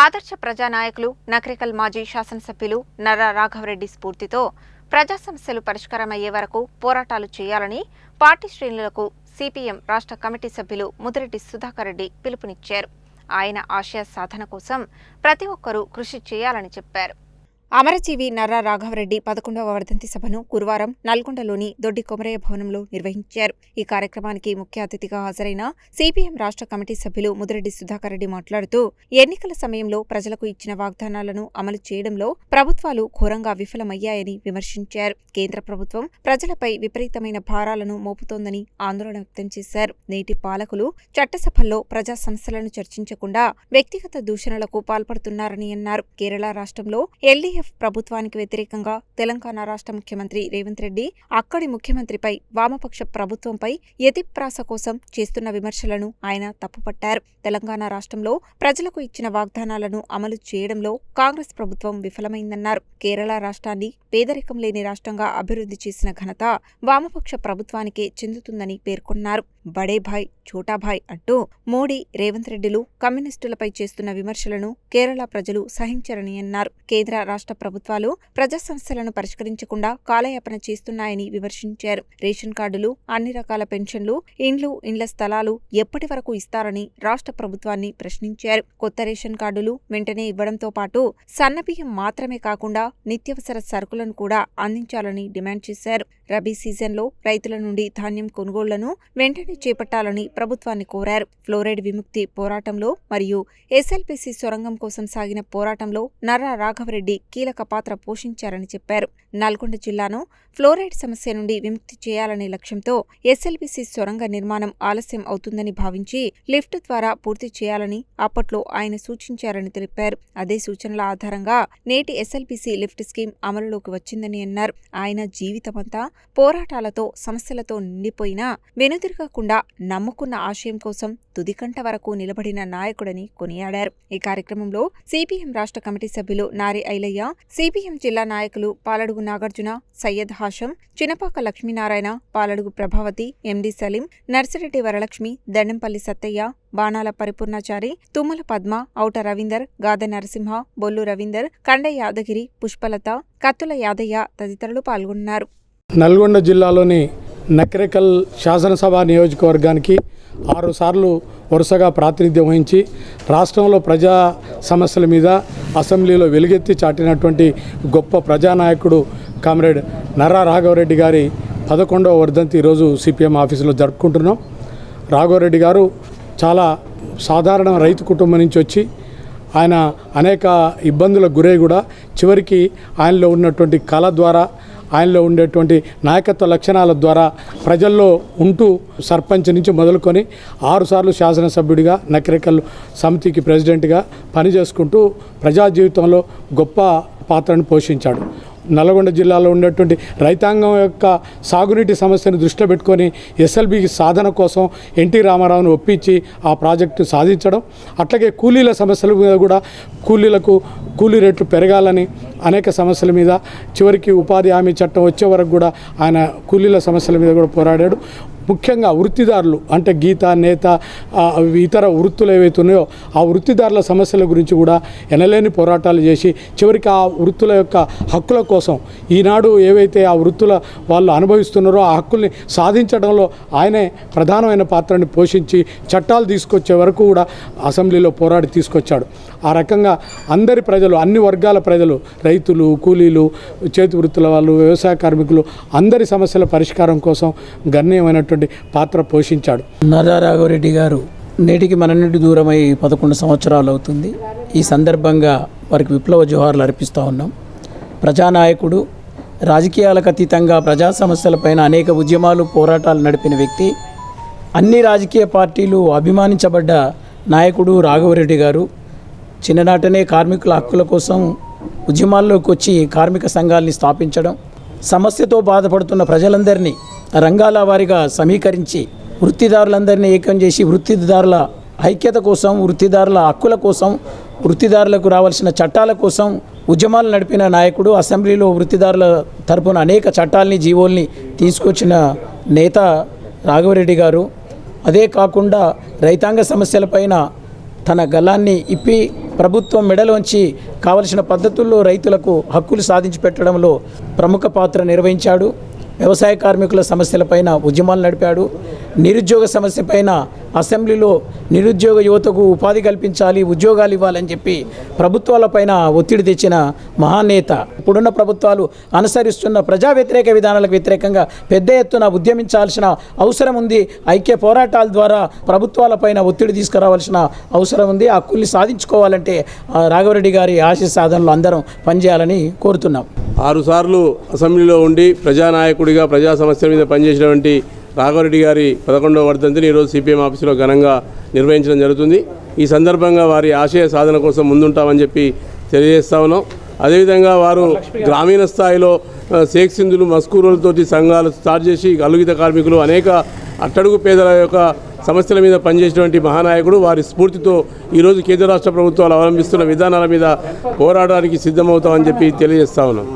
ఆదర్శ ప్రజానాయకులు నకరికల్ మాజీ శాసనసభ్యులు నర్రా రాఘవరెడ్డి స్ఫూర్తితో ప్రజా సమస్యలు పరిష్కారమయ్యే వరకు పోరాటాలు చేయాలని పార్టీ శ్రేణులకు సిపిఎం రాష్ట్ర కమిటీ సభ్యులు ముదిరెడ్డి సుధాకర్ రెడ్డి పిలుపునిచ్చారు. ఆయన ఆశయ సాధన కోసం ప్రతి ఒక్కరూ కృషి చేయాలని చెప్పారు. అమరజీవి నర్రా రాఘవరెడ్డి 11వ వర్ధంతి సభను గురువారం నల్గొండలోని దొడ్డి కొమరయ్య భవనంలో నిర్వహించారు. ఈ కార్యక్రమానికి ముఖ్య అతిథిగా హాజరైన సిపిఎం రాష్ట్ర కమిటీ సభ్యులు ముదిరెడ్డి సుధాకర్ రెడ్డి మాట్లాడుతూ ఎన్నికల సమయంలో ప్రజలకు ఇచ్చిన వాగ్దానాలను అమలు చేయడంలో ప్రభుత్వాలు ఘోరంగా విఫలమయ్యాయని విమర్శించారు. కేంద్ర ప్రభుత్వం ప్రజలపై విపరీతమైన భారాలను మోపుతోందని ఆందోళన వ్యక్తం చేశారు. నేటి పాలకులు చట్టసభల్లో ప్రజా సమస్యలను చర్చించకుండా వ్యక్తిగత దూషణలకు పాల్పడుతున్నారని అన్నారు. కేరళ రాష్ట్రంలో ఎల్డీఎఫ్ ప్రభుత్వానికి వ్యతిరేకంగా తెలంగాణ రాష్ట్ర ముఖ్యమంత్రి రేవంత్ రెడ్డి అక్కడి ముఖ్యమంత్రిపై వామపక్ష ప్రభుత్వంపై యతిప్రాస కోసం చేస్తున్న విమర్శలను ఆయన తప్పుపట్టారు. తెలంగాణ రాష్ట్రంలో ప్రజలకు ఇచ్చిన వాగ్దానాలను అమలు చేయడంలో కాంగ్రెస్ ప్రభుత్వం విఫలమైందన్నారు. కేరళ రాష్ట్రాన్ని పేదరికం లేని రాష్ట్రంగా అభివృద్ధి చేసిన ఘనత వామపక్ష ప్రభుత్వానికే చెందుతుందని పేర్కొన్నారు. బడే భాయ్ ఛోటా భాయ్ అంటూ మోడీ రేవంత్ రెడ్డిలు కమ్యూనిస్టులపై చేస్తున్న విమర్శలను కేరళ ప్రజలు సహించరని అన్నారు. కేంద్ర రాష్ట్ర ప్రభుత్వాలు ప్రజా సమస్యలను పరిష్కరించకుండా కాలయాపన చేస్తున్నాయని విమర్శించారు. రేషన్ కార్డులు, అన్ని రకాల పెన్షన్లు, ఇండ్ల స్థలాలు ఎప్పటి వరకు ఇస్తారని రాష్ట్ర ప్రభుత్వాన్ని ప్రశ్నించారు. కొత్త రేషన్ కార్డులు వెంటనే ఇవ్వడంతో పాటు సన్నబియ్యం మాత్రమే కాకుండా నిత్యావసర సరుకులను కూడా అందించాలని డిమాండ్ చేశారు. రబీ సీజన్లో రైతుల నుండి ధాన్యం కొనుగోళ్లను వెంటనే చేపట్టాలని ప్రభుత్వాన్ని కోరారు. ఫ్లోరైడ్ విముక్తి పోరాటంలో మరియు ఎస్ఎల్పీసీ సొరంగం కోసం సాగిన పోరాటంలో నర్రా రాఘవరెడ్డి కీలక పాత్ర పోషించారని చెప్పారు. నల్గొండ జిల్లాను ఫ్లోరైడ్ సమస్య నుండి విముక్తి చేయాలనే లక్ష్యంతో ఎస్ఎల్పీసీ సొరంగ నిర్మాణం ఆలస్యం అవుతుందని భావించి లిఫ్ట్ ద్వారా పూర్తి చేయాలని అప్పట్లో ఆయన సూచించారని తెలిపారు. అదే సూచనల ఆధారంగా నేటి ఎస్ఎల్పీసీ లిఫ్ట్ స్కీమ్ అమలులోకి వచ్చిందని అన్నారు. ఆయన జీవితమంతా పోరాటాలతో సమస్యలతో నిండిపోయినా వెనుదిరగకుండా నమ్ముకున్న ఆశయం కోసం తుదికంట వరకు నిలబడిన నాయకుడని కొనియాడారు. ఈ కార్యక్రమంలో సిపిఎం రాష్ట్ర కమిటీ సభ్యులు నారి ఐలయ్య, సిపిఎం జిల్లా నాయకులు పాలడుగు నాగార్జున, సయ్యద్ హాషం, చినపాక లక్ష్మీనారాయణ, పాలడుగు ప్రభావతి, ఎండి సలీం, నర్సిరెడ్డి వరలక్ష్మి, దండంపల్లి సత్తయ్య, బాణాల పరిపూర్ణాచారి, తుమ్మల పద్మ, ఔట రవీందర్, గాద నరసింహ, బొల్లు రవీందర్, కండ యాదగిరి, పుష్పలత, కత్తుల యాదయ్య తదితరులు పాల్గొన్నారు. నల్గొండ జిల్లాలోని నకరికల్ శాసనసభ నియోజకవర్గానికి 6 సార్లు వరుసగా ప్రాతినిధ్యం వహించి రాష్ట్రంలో ప్రజా సమస్యల మీద అసెంబ్లీలో వెలుగెత్తి చాటినటువంటి గొప్ప ప్రజానాయకుడు కామ్రేడ్ నర్రా రాఘవరెడ్డి గారి 11వ వర్ధంతి ఈరోజు సిపిఎం ఆఫీసులో జరుపుకుంటున్నాం. రాఘవరెడ్డి గారు చాలా సాధారణ రైతు కుటుంబం నుంచి వచ్చి ఆయన అనేక ఇబ్బందులకు గురై కూడా చివరికి ఆయనలో ఉన్నటువంటి కళ ద్వారా, ఆయనలో ఉండేటువంటి నాయకత్వ లక్షణాల ద్వారా ప్రజల్లో ఉంటూ సర్పంచ్ నుంచి మొదలుకొని 6 సార్లు శాసనసభ్యుడిగా నకరికల్ సమితికి ప్రెసిడెంట్గా పనిచేసుకుంటూ ప్రజా జీవితంలో గొప్ప పాత్రను పోషించాడు. నల్గొండ జిల్లాలో ఉండేటువంటి రైతాంగం యొక్క సాగునీటి సమస్యను దృష్టిలో పెట్టుకొని ఎస్ఎల్బికి సాధన కోసం ఎన్టీ రామారావును ఒప్పించి ఆ ప్రాజెక్టు సాధించడం, అట్లాగే కూలీల సమస్యల మీద కూడా కూలీ రేట్లు పెరగాలని అనేక సమస్యల మీద చివరికి ఉపాధి హామీ చట్టం వచ్చే వరకు కూడా ఆయన కూలీల సమస్యల మీద కూడా పోరాడాడు. ముఖ్యంగా వృత్తిదారులు అంటే గీత, నేత, ఇతర వృత్తులు ఏవైతే ఉన్నాయో ఆ వృత్తిదారుల సమస్యల గురించి కూడా ఎనలేని పోరాటాలు చేసి చివరికి ఆ వృత్తుల యొక్క హక్కుల కోసం ఈనాడు ఏవైతే ఆ వృత్తుల వాళ్ళు అనుభవిస్తున్నారో ఆ హక్కుల్ని సాధించడంలో ఆయనే ప్రధానమైన పాత్రని పోషించి చట్టాలు తీసుకొచ్చే వరకు కూడా అసెంబ్లీలో పోరాడి తీసుకొచ్చాడు. ఆ రకంగా అందరి ప్రజలు, అన్ని వర్గాల ప్రజలు, రైతులు, కూలీలు, చేతి వృత్తుల వాళ్ళు, వ్యవసాయ కార్మికులు అందరి సమస్యల పరిష్కారం కోసం గణనీయమైనటువంటి పాత్ర పోషించాడు. నర్రా రాఘవరెడ్డి గారు నేటికి మన నుండి దూరమై 11 సంవత్సరాలు అవుతుంది. ఈ సందర్భంగా వారికి విప్లవ జోహార్లు అర్పిస్తూ ఉన్నాం. ప్రజానాయకుడు, రాజకీయాలకు అతీతంగా ప్రజా సమస్యలపైన అనేక ఉద్యమాలు, పోరాటాలు నడిపిన వ్యక్తి, అన్ని రాజకీయ పార్టీలు అభిమానించబడ్డ నాయకుడు రాఘవరెడ్డి గారు చిన్ననాటనే కార్మికుల హక్కుల కోసం ఉద్యమాల్లోకి వచ్చి కార్మిక సంఘాలని స్థాపించడం, సమస్యతో బాధపడుతున్న ప్రజలందరినీ రంగాల వారీగా సమీకరించి వృత్తిదారులందరినీ ఏకం చేసి వృత్తిదారుల ఐక్యత కోసం, వృత్తిదారుల హక్కుల కోసం, వృత్తిదారులకు రావాల్సిన చట్టాల కోసం ఉద్యమాలు నడిపిన నాయకుడు. అసెంబ్లీలో వృత్తిదారుల తరపున అనేక చట్టాలని, జీవోల్ని తీసుకొచ్చిన నేత రాఘవరెడ్డి గారు. అదే కాకుండా రైతాంగ సమస్యలపైన తన గలాన్ని ఇప్పి ప్రభుత్వం మెడలోంచి కావలసిన పద్ధతుల్లో రైతులకు హక్కులు సాధించి పెట్టడంలో ప్రముఖ పాత్ర నిర్వహించాడు. వ్యవసాయ కార్మికుల సమస్యలపైన ఉద్యమాలు నడిపాడు. నిరుద్యోగ సమస్యపైన అసెంబ్లీలో నిరుద్యోగ యువతకు ఉపాధి కల్పించాలి, ఉద్యోగాలు ఇవ్వాలని చెప్పి ప్రభుత్వాలపైన ఒత్తిడి తెచ్చిన మహానేత. ఇప్పుడున్న ప్రభుత్వాలు అనుసరిస్తున్న ప్రజా వ్యతిరేక విధానాలకు వ్యతిరేకంగా పెద్ద ఎత్తున ఉద్యమించాల్సిన అవసరం ఉంది. ఐక్య పోరాటాల ద్వారా ప్రభుత్వాలపైన ఒత్తిడి తీసుకురావాల్సిన అవసరం ఉంది. ఆ హక్కుల్ని సాధించుకోవాలంటే రాఘవరెడ్డి గారి ఆశీస్ సాధనలో అందరం పనిచేయాలని కోరుతున్నాం. 6 సార్లు అసెంబ్లీలో ఉండి ప్రజానాయకుడిగా ప్రజా సమస్యల మీద పనిచేసినటువంటి రాఘవరెడ్డి గారి 11వ వర్ధంతిని ఈరోజు సిపిఎం ఆఫీసులో ఘనంగా నిర్వహించడం జరుగుతుంది. ఈ సందర్భంగా వారి ఆశయ సాధన కోసం ముందుంటామని చెప్పి తెలియజేస్తా ఉన్నాం. అదేవిధంగా వారు గ్రామీణ స్థాయిలో షేక్ సింధులు మస్కూరులతోటి సంఘాలు స్టార్ట్ చేసి అలుగిత కార్మికులు అనేక అట్టడుగు పేదల యొక్క సమస్యల మీద పనిచేసినటువంటి మహానాయకుడు. వారి స్ఫూర్తితో ఈరోజు కేంద్ర రాష్ట్ర ప్రభుత్వాలు అవలంబిస్తున్న విధానాల మీద పోరాటానికి సిద్ధమవుతామని చెప్పి తెలియజేస్తా ఉన్నాం.